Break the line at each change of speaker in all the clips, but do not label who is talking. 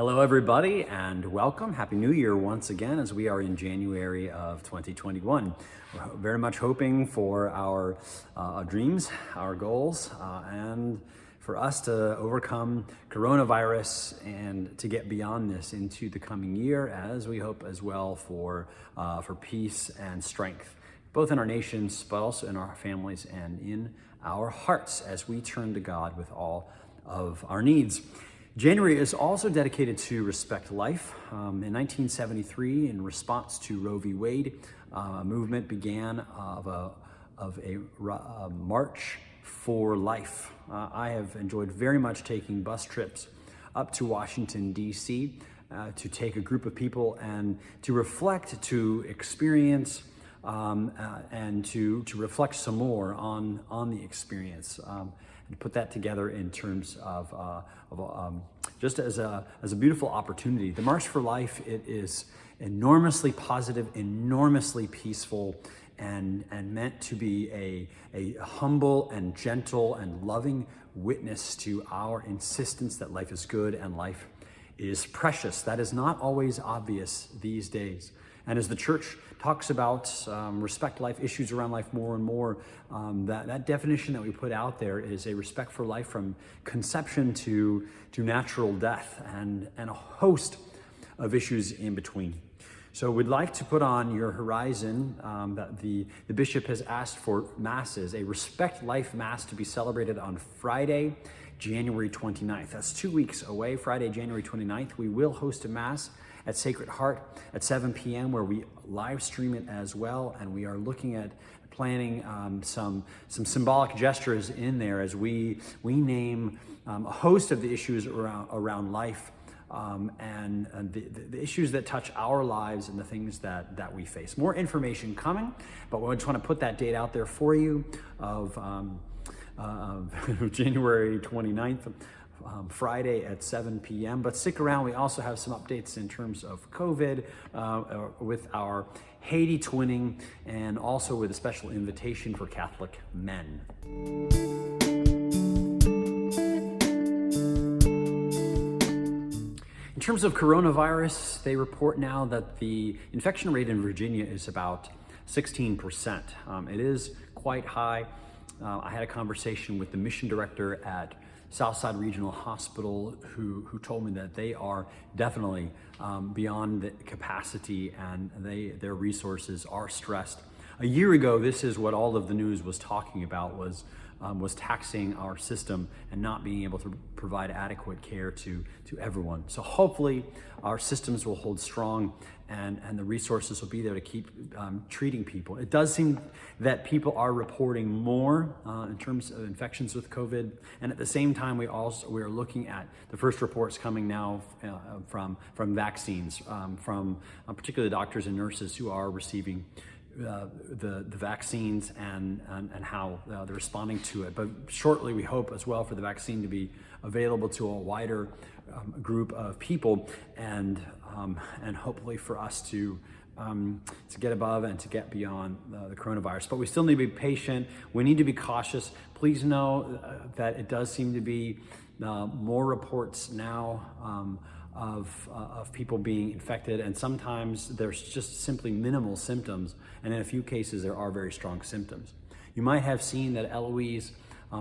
Hello, everybody, and welcome. Happy New Year once again as we are in January of 2021. We're very much hoping for our dreams, our goals, and for us to overcome coronavirus and to get beyond this into the coming year, as we hope as well for peace and strength, both in our nations, but also in our families and in our hearts as we turn to God with all of our needs. January is also dedicated to respect life. In 1973, in response to Roe v. Wade, a movement began of a march for life. I have enjoyed very much taking bus trips up to Washington, D.C., to take a group of people and to reflect, to experience, and to reflect some more on the experience. And put that together in terms of just as a beautiful opportunity. The March for Life, it is enormously positive, enormously peaceful, and meant to be a humble and gentle and loving witness to our insistence that life is good and life is precious. That is not always obvious these days. And as the church talks about respect life, issues around life more and more, that definition that we put out there is a respect for life from conception to natural death and a host of issues in between. So we'd like to put on your horizon that the bishop has asked for masses, a Respect Life Mass to be celebrated on Friday, January 29th. That's 2 weeks away. Friday, January 29th, we will host a Mass at Sacred Heart at 7 p.m. where we live stream it as well, and we are looking at planning some symbolic gestures in there as we name a host of the issues around life and the issues that touch our lives and the things that we face. More information coming, but we just want to put that date out there for you of January 29th. Friday at 7 p.m. But stick around, we also have some updates in terms of COVID with our Haiti twinning and also with a special invitation for Catholic men. In terms of coronavirus, they report now that the infection rate in Virginia is about 16%. It is quite high. I had a conversation with the mission director at Southside Regional Hospital who told me that they are definitely beyond the capacity and their resources are stressed. A year ago, this is what all of the news was talking about, was taxing our system and not being able to provide adequate care to everyone. So hopefully our systems will hold strong and the resources will be there to keep treating people. It does seem that people are reporting more in terms of infections with COVID, and at the same time we are looking at the first reports coming now from vaccines, from particularly doctors and nurses who are receiving the vaccines and how they're responding to it. But shortly we hope as well for the vaccine to be available to a wider group of people and hopefully for us to get above and to get beyond the coronavirus. But we still need to be patient. We need to be cautious. Please know that it does seem to be more reports now of people being infected, and sometimes there's just simply minimal symptoms, and in a few cases there are very strong symptoms. You might have seen that Eloise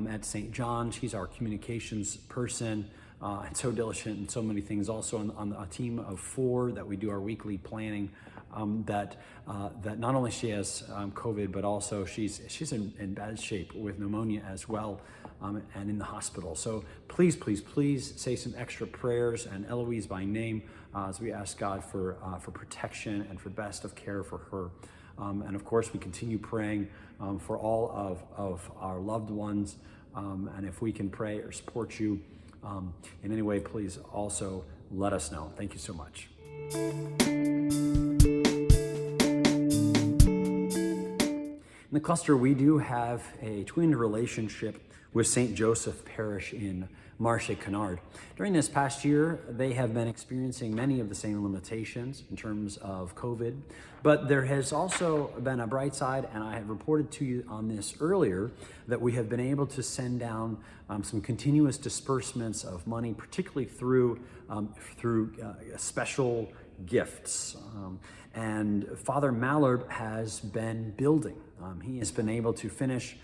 at St. John, she's our communications person, and so diligent in so many things, also on a team of 4 that we do our weekly planning, that not only she has COVID, but also she's in bad shape with pneumonia as well, and in the hospital. So please say some extra prayers and Eloise by name as we ask God for protection and for best of care for her. And of course, we continue praying for all of our loved ones. And if we can pray or support you in any way, please also let us know. Thank you so much. In the cluster, we do have a twinned relationship with St. Joseph Parish in Marche Canard. During this past year, they have been experiencing many of the same limitations in terms of COVID, but there has also been a bright side, and I have reported to you on this earlier, that we have been able to send down some continuous disbursements of money, particularly through special gifts. And Father Mallard has been building. He has been able to finish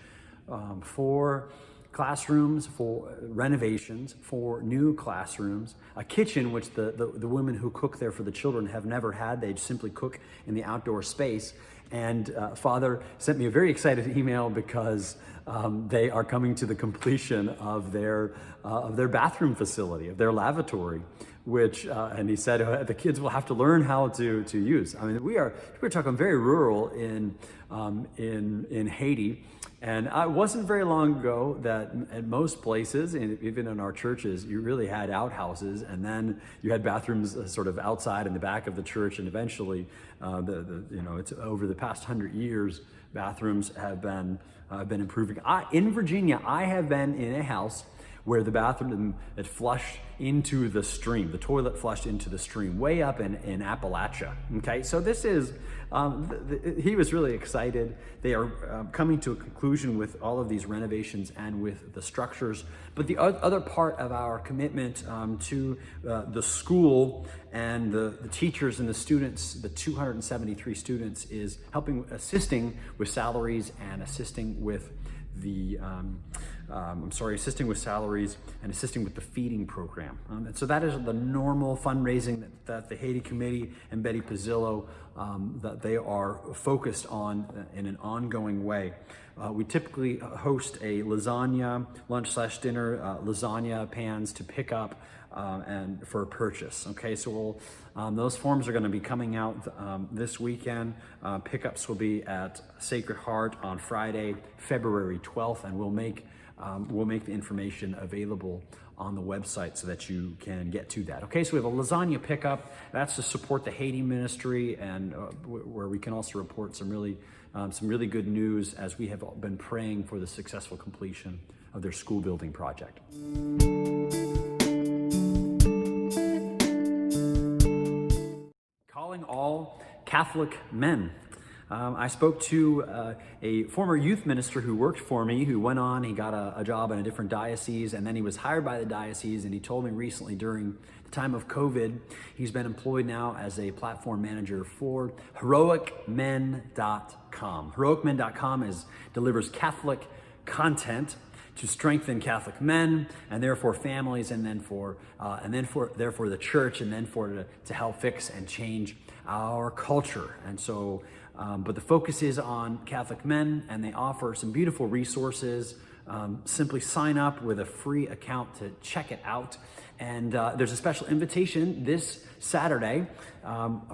4 classrooms, for renovations, for new classrooms, a kitchen which the women who cook there for the children have never had. They simply cook in the outdoor space. And Father sent me a very excited email because they are coming to the completion of their bathroom facility, of their lavatory, which, and he said the kids will have to learn how to use. I mean, we're talking very rural in Haiti. And it wasn't very long ago that at most places, and even in our churches, you really had outhouses, and then you had bathrooms sort of outside in the back of the church, and eventually, it's over the past 100 years, bathrooms have been improving. In Virginia, I have been in a house where the bathroom had flushed into the stream, the toilet flushed into the stream, way up in Appalachia. Okay, so this is, he was really excited. They are coming to a conclusion with all of these renovations and with the structures. But the other part of our commitment to the school and the teachers and the students, the 273 students, is assisting with salaries and assisting with assisting with salaries and assisting with the feeding program. And so that is the normal fundraising that the Haiti Committee and Betty Pizzillo, that they are focused on in an ongoing way. We typically host a lasagna lunch/dinner, lasagna pans to pick up and for purchase. Okay, so those forms are going to be coming out this weekend. Pickups will be at Sacred Heart on Friday, February 12th, and we'll make the information available on the website so that you can get to that. Okay, so we have a lasagna pickup. That's to support the Haiti ministry, and where we can also report some really good news as we have been praying for the successful completion of their school building project. Calling all Catholic men. I spoke to a former youth minister who worked for me, who went on, he got a job in a different diocese, and then he was hired by the diocese, and he told me recently during the time of COVID, he's been employed now as a platform manager for heroicmen.com. Heroicmen.com delivers Catholic content to strengthen Catholic men, and therefore families, and then therefore the church, and then to help fix and change our culture. And so, but the focus is on Catholic men, and they offer some beautiful resources. Simply sign up with a free account to check it out. And there's a special invitation this Saturday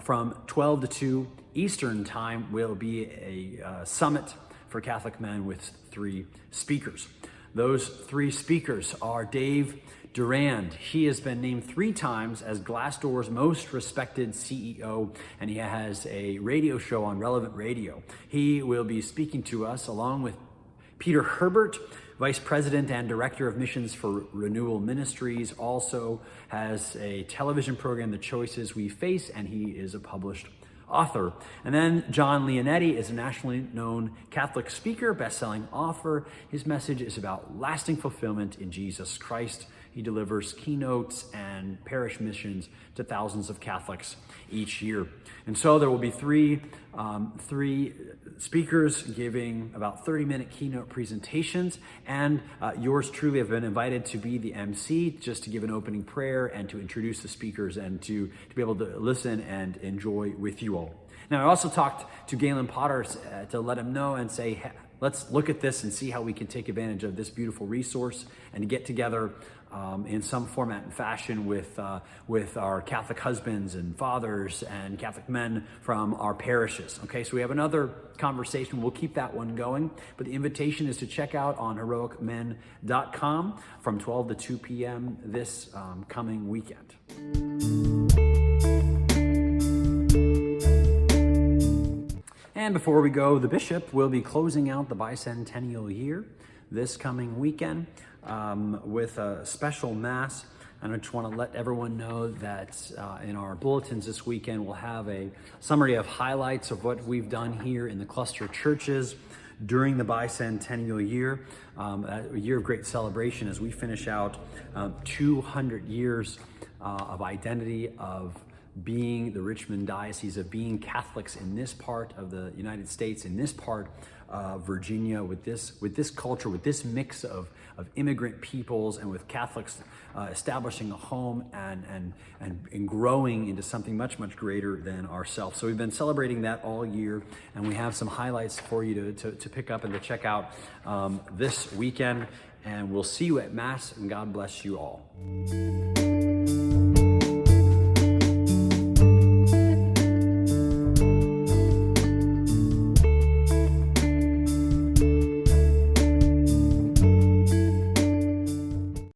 from 12 to 2 Eastern time. Will be a summit for Catholic men with 3 speakers. Those 3 speakers are Dave Durand. He has been named 3 times as Glassdoor's most respected CEO, and he has a radio show on Relevant Radio. He will be speaking to us along with Peter Herbert, Vice President and Director of Missions for Renewal Ministries, also has a television program, The Choices We Face, and he is a published author. And then John Leonetti is a nationally known Catholic speaker, best-selling author. His message is about lasting fulfillment in Jesus Christ. He delivers keynotes and parish missions to thousands of Catholics each year. And so there will be three speakers giving about 30-minute keynote presentations, and yours truly have been invited to be the MC, just to give an opening prayer and to introduce the speakers and to be able to listen and enjoy with you all. Now, I also talked to Galen Potter to let him know and say, hey, let's look at this and see how we can take advantage of this beautiful resource and get together in some format and fashion with our Catholic husbands and fathers and Catholic men from our parishes. Okay, so we have another conversation. We'll keep that one going, but the invitation is to check out on heroicmen.com from 12 to 2 p.m. this coming weekend. And before we go, the bishop will be closing out the bicentennial year this coming weekend with a special mass. And I just want to let everyone know that in our bulletins this weekend, we'll have a summary of highlights of what we've done here in the cluster churches during the bicentennial year, a year of great celebration as we finish out 200 years of identity, of being the Richmond Diocese, of being Catholics in this part of the United States, in this part of Virginia, with this culture, with this mix of immigrant peoples, and with Catholics establishing a home and growing into something much, much greater than ourselves. So we've been celebrating that all year, and we have some highlights for you to pick up and to check out this weekend. And we'll see you at Mass, and God bless you all.